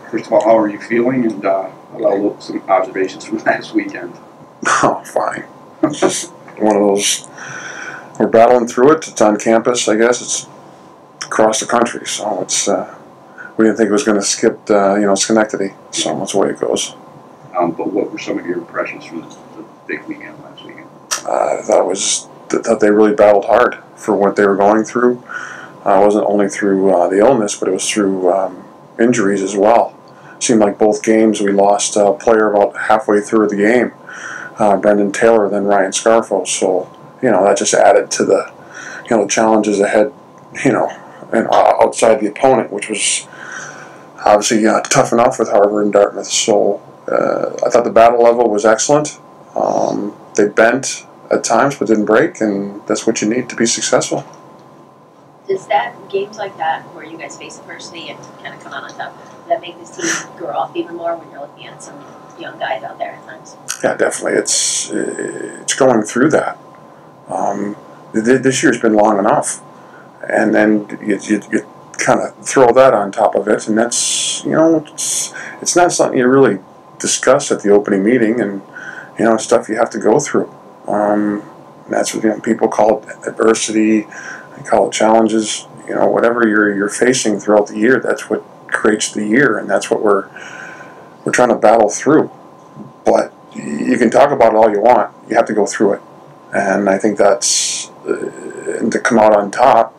First of all, how are you feeling? And some observations from last weekend. Oh, fine. It's just one of those. We're battling through it. It's on campus, I guess. It's across the country, so it's. We didn't think it was going to skip, Schenectady. So that's the way it goes. But what were some of your impressions from the big weekend last weekend? I thought they really battled hard for what they were going through. It wasn't only through the illness, but it was through injuries as well. It seemed like both games we lost a player about halfway through the game, Brendan Taylor, then Ryan Scarfo. So that just added to the the challenges ahead, and outside the opponent, which was obviously tough enough with Harvard and Dartmouth. So I thought the battle level was excellent. They bent at times but didn't break, and that's what you need to be successful. Does games like that where you guys face adversity and kind of come out on top, does that make this team grow off even more when you're looking at some young guys out there at times? Yeah, definitely. It's going through that. This year's been long enough, and then you kind of throw that on top of it, and that's it's not something you really discuss at the opening meeting, and stuff you have to go through. That's what people call it adversity. They call it challenges. Whatever you're facing throughout the year, that's what creates the year, and that's what we're trying to battle through. But you can talk about it all you want. You have to go through it, and I think that's and to come out on top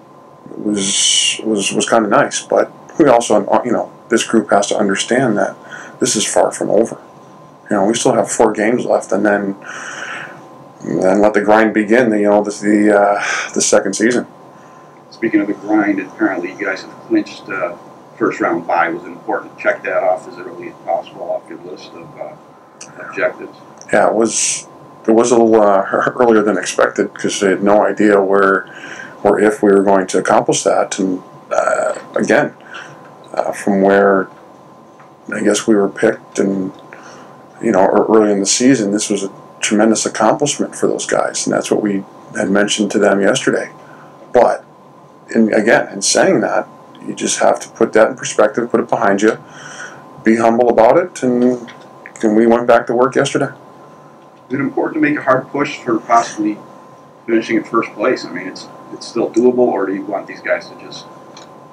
was kind of nice. But we also, this group has to understand that this is far from over. We still have 4 games left, and then let the grind begin. The second season. Speaking of the grind, apparently you guys have clinched first round bye. Was it important to check that off as early as possible off your list of objectives? Yeah, it was a little earlier than expected because they had no idea where or if we were going to accomplish that. And again, from where I guess we were picked, and early in the season, this was a tremendous accomplishment for those guys, and that's what we had mentioned to them yesterday. But in saying that, you just have to put that in perspective, put it behind you, be humble about it, and we went back to work yesterday. Is it important to make a hard push for possibly finishing in first place? I mean, it's still doable, or do you want these guys to just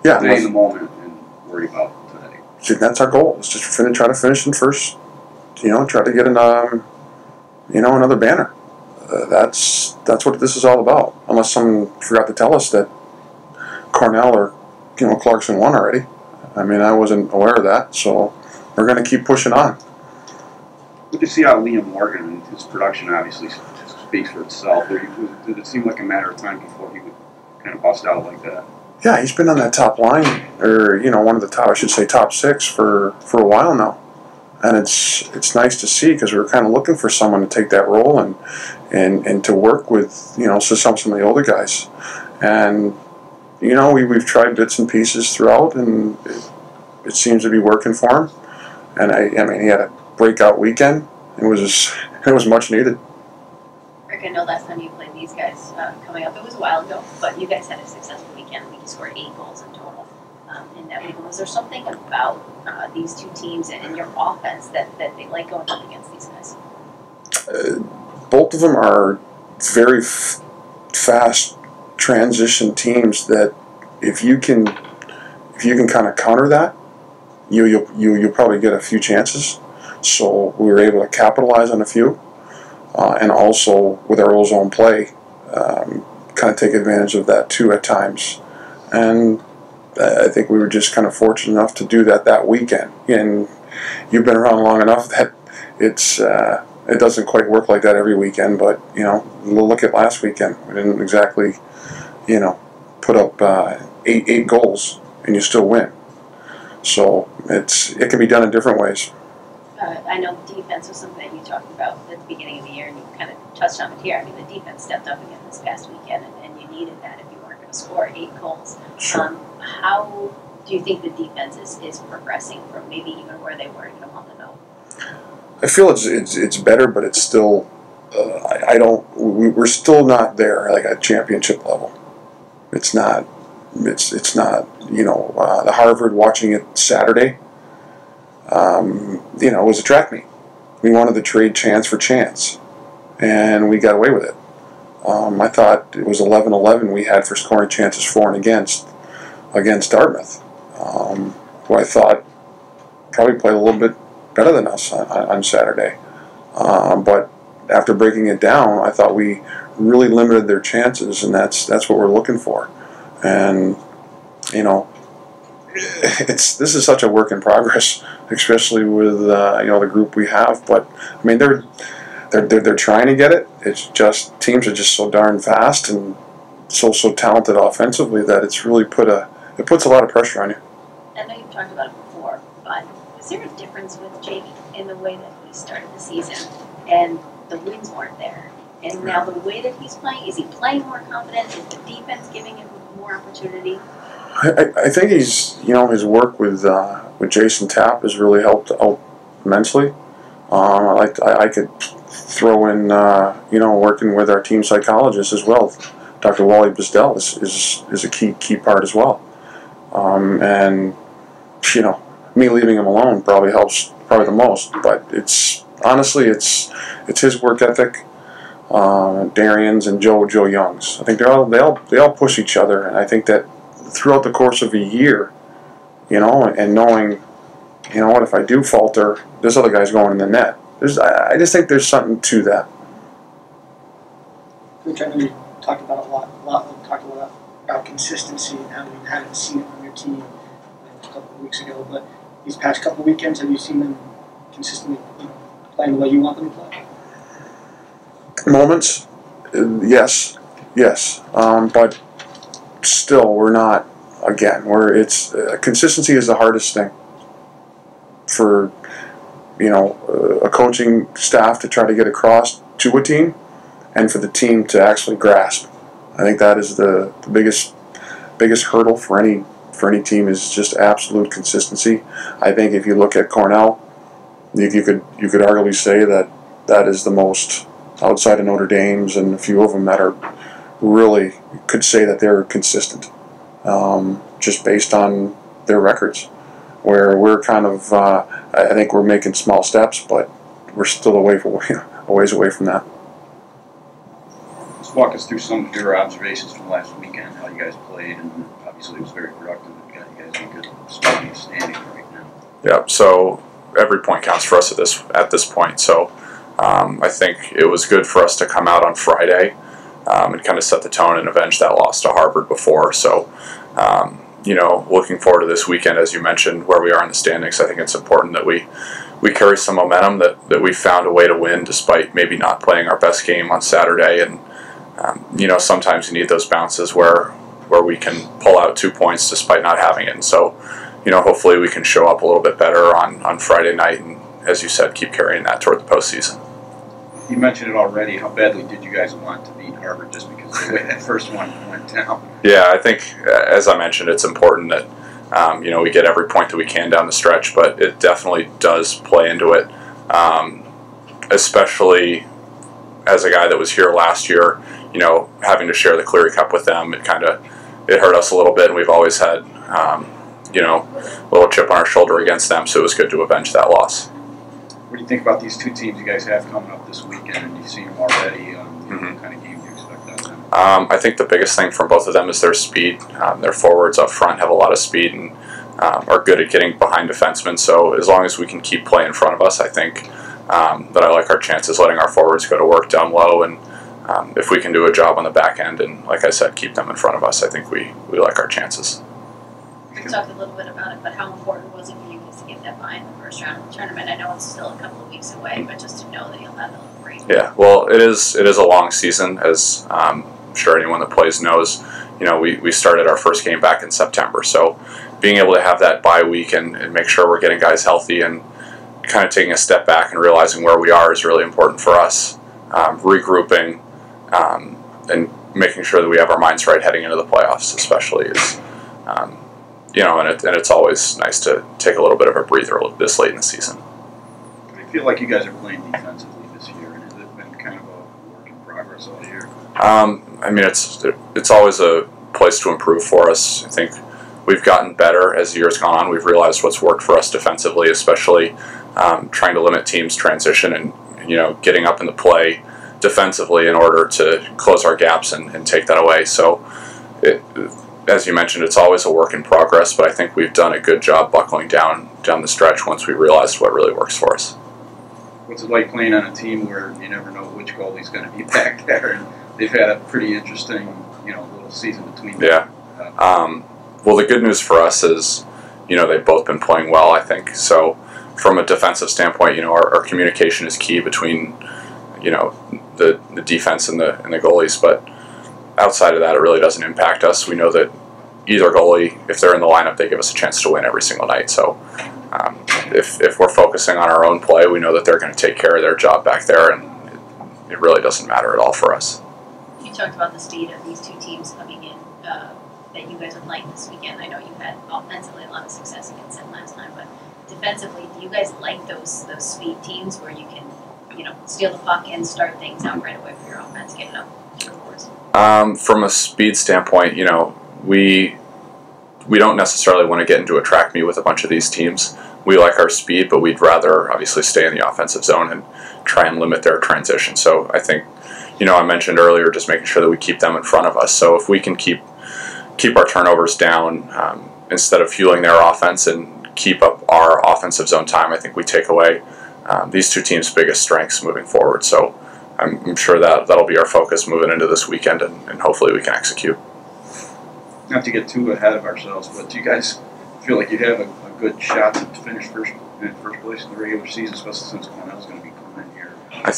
stay in the moment and worry about today? See, that's our goal. It's just try to finish in first. Try to get another banner. That's what this is all about. Unless someone forgot to tell us that Cornell or Clarkson won already. I mean, I wasn't aware of that, so we're going to keep pushing on. What do you see out of Liam Morgan? And his production obviously speaks for itself. Did it seem like a matter of time before he would kind of bust out like that? Yeah, he's been on that top line, or one of the top 6 for a while now. And it's nice to see, because we were kind of looking for someone to take that role and to work with some of the older guys. And we've tried bits and pieces throughout, and it seems to be working for him. And I mean, he had a breakout weekend. It was much needed. Rick, I know last time you played these guys coming up, it was a while ago, but you guys had a successful weekend. I think you scored 8 goals in total in that weekend. Was there something about these two teams and your offense that they like going up against these guys? Both of them are very fast transition teams that if you can kind of counter that, you'll probably get a few chances. So we were able to capitalize on a few, and also with our old zone play, kind of take advantage of that too at times. And I think we were just kind of fortunate enough to do that weekend. And you've been around long enough that it doesn't quite work like that every weekend. But look at last weekend. We didn't exactly put up eight goals, and you still win. So it can be done in different ways. I know defense was something that you talked about at the beginning of the year, and you kind of touched on it here. I mean, the defense stepped up again this past weekend, and you needed that if you weren't going to score 8 goals. Sure. How do you think the defense is progressing from maybe even where they were even a month ago? I feel it's better, but it's still we're still not there like at championship level. It's not the Harvard watching it Saturday. You know, it was a track meet. We wanted to trade chance for chance, and we got away with it. I thought it was 11-11 we had for scoring chances for and against Dartmouth, who I thought probably played a little bit better than us on Saturday. But after breaking it down, I thought we really limited their chances, and that's what we're looking for. And you know, this is such a work in progress, especially with you know, the group we have. But I mean, they're trying to get it. It's just teams are just so darn fast and so talented offensively that it's really it puts a lot of pressure on you. I know you've talked about it before, but is there a difference with Jake in the way that he started the season and the wins weren't there? And now the way that he's playing, is he playing more confident? Is the defense giving him more opportunity? I think he's, you know, his work with Jason Tapp has really helped out immensely. I could throw in, you know, working with our team psychologist as well. Dr. Wally Bisdell is a key part as well. And you know, me leaving him alone probably helps the most. But it's honestly it's his work ethic, Darian's and Joe Young's. I think they all push each other, and I think that throughout the course of a year, you know, and knowing, you know what, if I do falter, this other guy's going in the net. I just think there's something to that. Which I know you talked about a lot about consistency and how you hadn't seen it from your team a couple of weeks ago. But these past couple of weekends, have you seen them consistently, you know, playing the way you want them to play? Moments, yes, but still, we're not. Again, consistency is the hardest thing for, you know, a coaching staff to try to get across to a team, and for the team to actually grasp. I think that is the biggest hurdle for any team is just absolute consistency. I think if you look at Cornell, you could arguably say that is the most, outside of Notre Dame's and a few of them that are really, could say that they're consistent, just based on their records. Where we're kind of, I think we're making small steps, but we're still a ways away from that. Let's walk us through some of your observations from last weekend, how you guys played, and obviously it was very productive. You guys in a good spot in the standing right now. Yeah, so every point counts for us at this point. So I think it was good for us to come out on Friday and kind of set the tone and avenge that loss to Harvard before. So, you know, looking forward to this weekend, as you mentioned, where we are in the standings, I think it's important that we carry some momentum, that we found a way to win despite maybe not playing our best game on Saturday. And, you know, sometimes you need those bounces where we can pull out 2 points despite not having it. And so, you know, hopefully we can show up a little bit better on Friday night and, as you said, keep carrying that toward the postseason. You mentioned it already. How badly did you guys want to beat Harvard just because of the way that first one went down? Yeah, I think, as I mentioned, it's important that, you know, we get every point that we can down the stretch, but it definitely does play into it, especially as a guy that was here last year, you know, having to share the Cleary Cup with them, it hurt us a little bit, and we've always had, you know, a little chip on our shoulder against them, so it was good to avenge that loss. What do you think about these two teams you guys have coming up this weekend, and you've seen them already? What kind of game do you expect out of them? I think the biggest thing from both of them is their speed. Their forwards up front have a lot of speed and are good at getting behind defensemen, so as long as we can keep play in front of us, I think that I like our chances letting our forwards go to work down low, and if we can do a job on the back end and, like I said, keep them in front of us, I think we like our chances. You talked a little bit about it, but how important was it for you guys to get that bye in the first round of the tournament? I know it's still a couple of weeks away, but just to know that you'll have a break. Yeah, well, it is a long season, as I'm sure anyone that plays knows. You know, we started our first game back in September, so being able to have that bye week and make sure we're getting guys healthy and kind of taking a step back and realizing where we are is really important for us. Regrouping and making sure that we have our minds right heading into the playoffs, especially, is you know, and it's always nice to take a little bit of a breather this late in the season. I feel like you guys are playing defensively this year, and has it been kind of a work in progress all year? I mean, it's always a place to improve for us. I think we've gotten better as the year's gone on. We've realized what's worked for us defensively, especially trying to limit teams' transition and getting up in the play defensively in order to close our gaps and take that away. So, as you mentioned, it's always a work in progress, but I think we've done a good job buckling down the stretch once we realized what really works for us. What's it like playing on a team where you never know which goalie's going to be back there? And they've had a pretty interesting, little season between them. Yeah. Well, the good news for us is, they've both been playing well, I think. So, from a defensive standpoint, our communication is key between, the defense and the goalies. But outside of that, it really doesn't impact us. We know that either goalie, if they're in the lineup, they give us a chance to win every single night. So, if we're focusing on our own play, we know that they're going to take care of their job back there, and it really doesn't matter at all for us. You talked about the speed of these two teams coming in that you guys would like this weekend. I know you had offensively a lot of success against them last time, but defensively, do you guys like those speed teams where you can, steal the puck and start things out right away for your offense, getting up to the boards? From a speed standpoint, we don't necessarily want to get into a track meet with a bunch of these teams. We like our speed, but we'd rather obviously stay in the offensive zone and try and limit their transition. So I think, I mentioned earlier just making sure that we keep them in front of us. So if we can keep our turnovers down instead of fueling their offense and keep up our offensive zone time, I think we take away these two teams' biggest strengths moving forward. So I'm sure that'll be our focus moving into this weekend, and hopefully we can execute. Not to get too ahead of ourselves, but do you guys feel like you have a good shot to finish first place in the regular season, especially since Cornell's going to be coming in here? I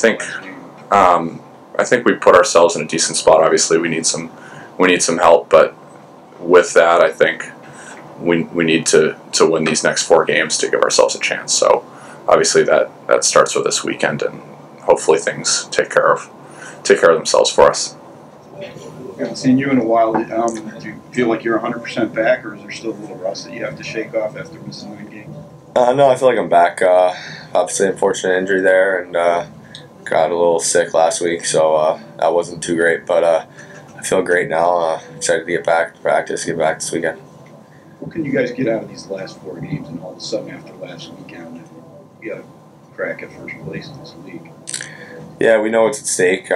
think we put ourselves in a decent spot. Obviously, we need some help, but with that, I think we need to win these next 4 games to give ourselves a chance. So obviously that starts with this weekend, and hopefully things take care of themselves for us. I haven't seen you in a while. Do you feel like you're 100% back, or is there still a little rust that you have to shake off after missing 9 games? No, I feel like I'm back. Obviously, unfortunate injury there, and got a little sick last week, so that wasn't too great. But I feel great now. Excited to get back to practice, get back this weekend. What can you guys get out of these last 4 games, and all of a sudden after last weekend, you got a crack at first place in this league? Yeah, we know what's at stake.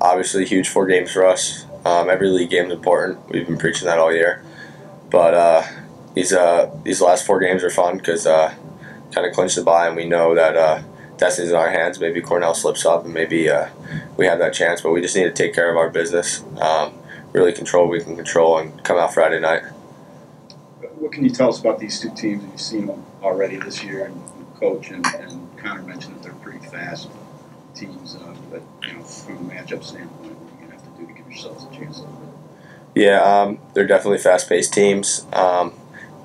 Obviously, huge 4 games for us. Every league game is important. We've been preaching that all year. But these last 4 games are fun because kind of clinch the bye, and we know that destiny's in our hands. Maybe Cornell slips up, and maybe we have that chance. But we just need to take care of our business, really control what we can control, and come out Friday night. What can you tell us about these two teams? You've seen them already this year, and Coach and Connor mentioned that they're pretty fast teams. But from a matchup standpoint, what are you going to have to do to give yourselves a chance? Yeah, they're definitely fast-paced teams.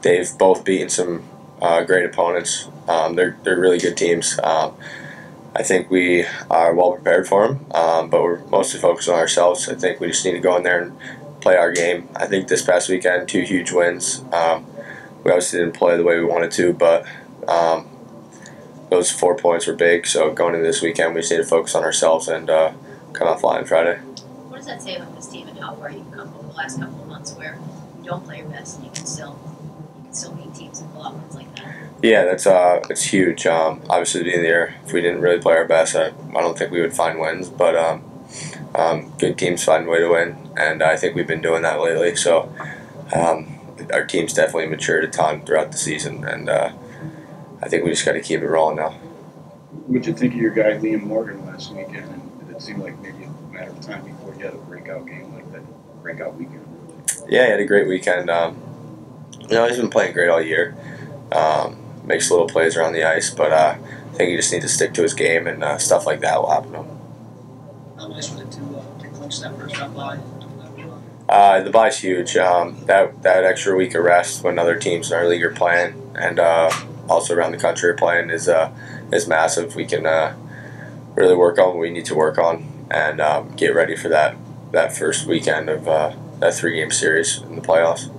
They've both beaten some great opponents. They're really good teams. I think we are well prepared for them, but we're mostly focused on ourselves. I think we just need to go in there and play our game. I think this past weekend, 2 huge wins. We obviously didn't play the way we wanted to, but those 4 points were big. So going into this weekend, we just need to focus on ourselves and come out flying Friday. What does that say about this team and how far you've come over the last couple of months, where you don't play your best and you can still beat teams and pull out wins like that? Yeah, it's huge. Obviously, at the beginning of the year, if we didn't really play our best, I don't think we would find wins. But good teams find a way to win, and I think we've been doing that lately. So our team's definitely matured a ton throughout the season, and I think we just got to keep it rolling now. What'd you think of your guy Liam Morgan last weekend? And did it seem like maybe a matter of time before you had a breakout game like that, breakout weekend? Yeah, he had a great weekend. He's been playing great all year. Makes little plays around the ice, but I think he just needs to stick to his game, and stuff like that will happen to him. How nice was it to clinch that first round bye? The bye's huge. That extra week of rest when other teams in our league are playing, and also around the country are playing, is massive. We can really work on what we need to work on and get ready for that first weekend of that 3-game series in the playoffs.